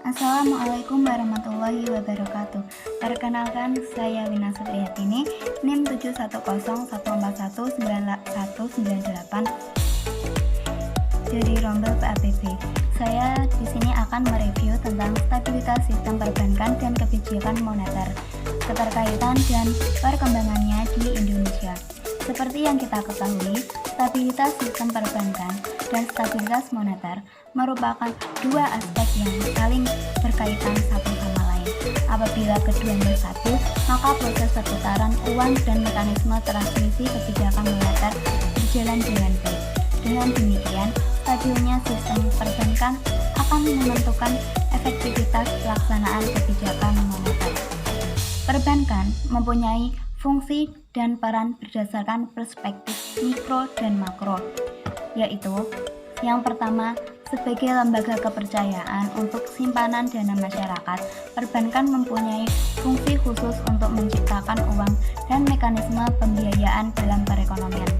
Assalamualaikum warahmatullahi wabarakatuh. Perkenalkan, saya Wina Supriyatini, NIM 71014199198 dari Rombel PAPB. Saya di sini akan mereview tentang stabilitas sistem perbankan dan kebijakan moneter, keterkaitan dan perkembangannya di Indonesia. Seperti yang kita ketahui, stabilitas sistem perbankan dan stabilitas moneter merupakan dua aspek yang saling berkaitan satu sama lain. Apabila keduanya stabil, maka proses perputaran uang dan mekanisme transmisi kebijakan moneter berjalan dengan baik. Dengan demikian, stabilnya sistem perbankan akan menentukan efektivitas pelaksanaan kebijakan moneter. Perbankan mempunyai fungsi dan peran berdasarkan perspektif mikro dan makro, yaitu yang pertama, sebagai lembaga kepercayaan untuk simpanan dana masyarakat, perbankan mempunyai fungsi khusus untuk menciptakan uang dan mekanisme pembiayaan dalam perekonomian.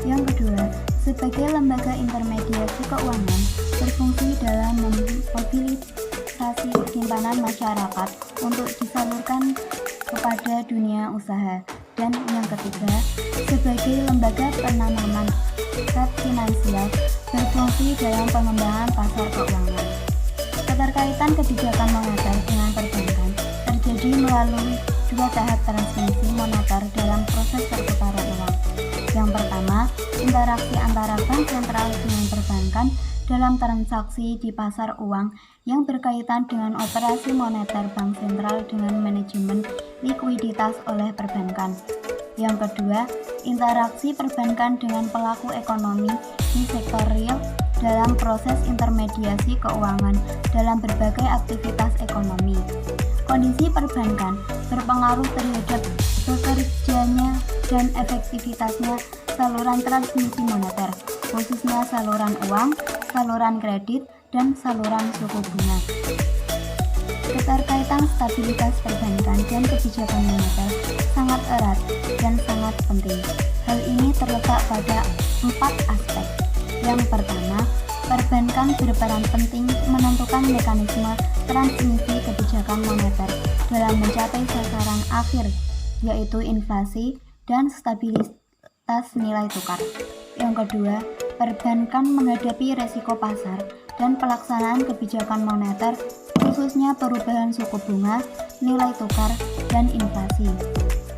Yang kedua, sebagai lembaga intermediasi keuangan, berfungsi dalam memobilisasi simpanan masyarakat untuk disalurkan kepada dunia usaha. Dan yang ketiga, sebagai lembaga penanaman aset finansial, berfungsi dalam pengembangan pasar keuangan. Keterkaitan kebijakan moneter dengan perbankan terjadi melalui dua tahap transmisi moneter dalam proses perputaran uang. Yang pertama, interaksi antara bank sentral dengan perbankan dalam transaksi di pasar uang yang berkaitan dengan operasi moneter bank sentral dengan manajemen likuiditas oleh perbankan. Yang kedua, interaksi perbankan dengan pelaku ekonomi di sektor real dalam proses intermediasi keuangan dalam berbagai aktivitas ekonomi. Kondisi perbankan berpengaruh terhadap bekerjanya dan efektivitasnya saluran transmisi moneter, khususnya saluran uang, saluran kredit, dan saluran suku bunga. Keterkaitan stabilitas perbankan dan kebijakan moneter sangat erat dan sangat penting. Hal ini terletak pada 4 aspek. Yang pertama, perbankan berperan penting menentukan mekanisme transmisi kebijakan moneter dalam mencapai sasaran akhir, yaitu inflasi dan stabilitas nilai tukar. Yang kedua, perbankan menghadapi resiko pasar dan pelaksanaan kebijakan moneter, khususnya perubahan suku bunga, nilai tukar, dan inflasi.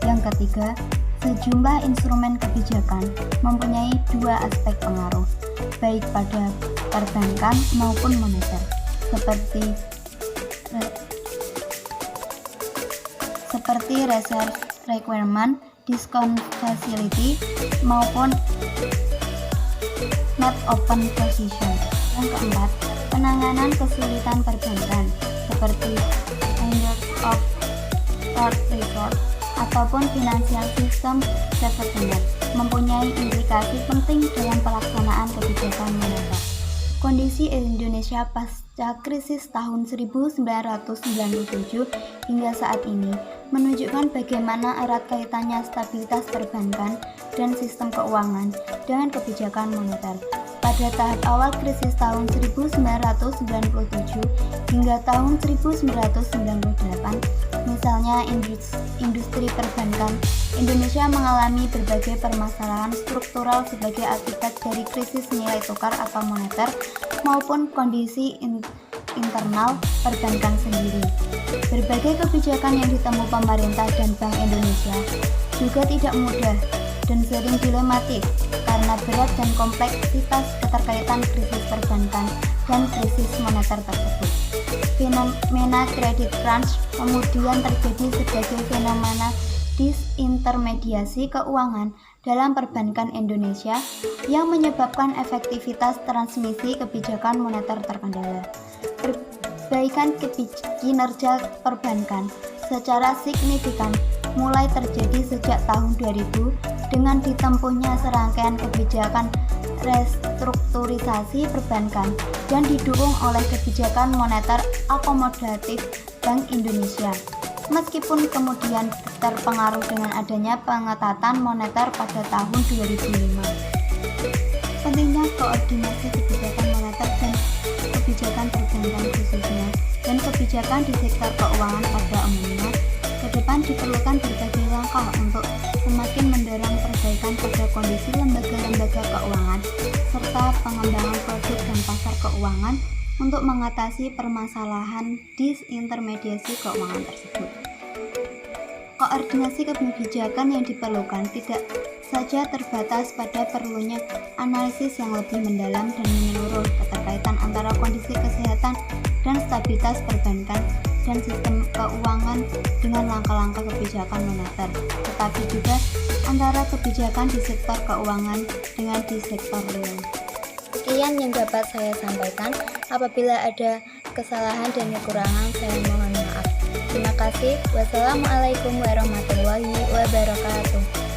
Yang ketiga, sejumlah instrumen kebijakan mempunyai dua aspek pengaruh, baik pada perbankan maupun moneter, seperti reserve requirement, discount facility, maupun net open position. Yang keempat, penanganan kesulitan perbankan seperti lenders of last resort ataupun financial system settlement mempunyai implikasi penting dalam pelaksanaan kebijakan moneter. Kondisi Indonesia pasca krisis tahun 1997 hingga saat ini menunjukkan bagaimana erat kaitannya stabilitas perbankan dan sistem keuangan dengan kebijakan moneter. Pada tahap awal krisis tahun 1997 hingga tahun 1998, misalnya industri perbankan Indonesia mengalami berbagai permasalahan struktural sebagai akibat dari krisis nilai tukar atau moneter maupun kondisi internal perbankan sendiri. Berbagai kebijakan yang ditempuh pemerintah dan Bank Indonesia juga tidak mudah dan sering dilematis karena berat dan kompleksitas keterkaitan krisis perbankan dan krisis moneter tersebut. Fenomena credit crunch kemudian terjadi sebagai fenomena disintermediasi keuangan dalam perbankan Indonesia yang menyebabkan efektivitas transmisi kebijakan moneter terkendala. Perbaikan kinerja perbankan secara signifikan mulai terjadi sejak tahun 2000 dengan ditempuhnya serangkaian kebijakan restrukturisasi perbankan dan didukung oleh kebijakan moneter akomodatif Bank Indonesia. Meskipun kemudian terpengaruh dengan adanya pengetatan moneter pada tahun 2005. Pentingnya koordinasi kebijakan moneter dan kebijakan perbankan khususnya dan kebijakan di sektor keuangan pada umumnya, ke depan diperlukan berbagai langkah untuk semakin mendorong perbaikan pada kondisi lembaga-lembaga keuangan serta pengembangan produk dan pasar keuangan untuk mengatasi permasalahan disintermediasi keuangan tersebut. Koordinasi kebijakan yang diperlukan tidak saja terbatas pada perlunya analisis yang lebih mendalam dan menyeluruh keterkaitan antara kondisi kesehatan dan stabilitas perbankan dan sistem keuangan dengan langkah-langkah kebijakan moneter, tetapi juga antara kebijakan di sektor keuangan dengan di sektor real. Sekian yang dapat saya sampaikan. Apabila ada kesalahan dan kekurangan, saya mohon maaf. Terima kasih. Wassalamualaikum warahmatullahi wabarakatuh.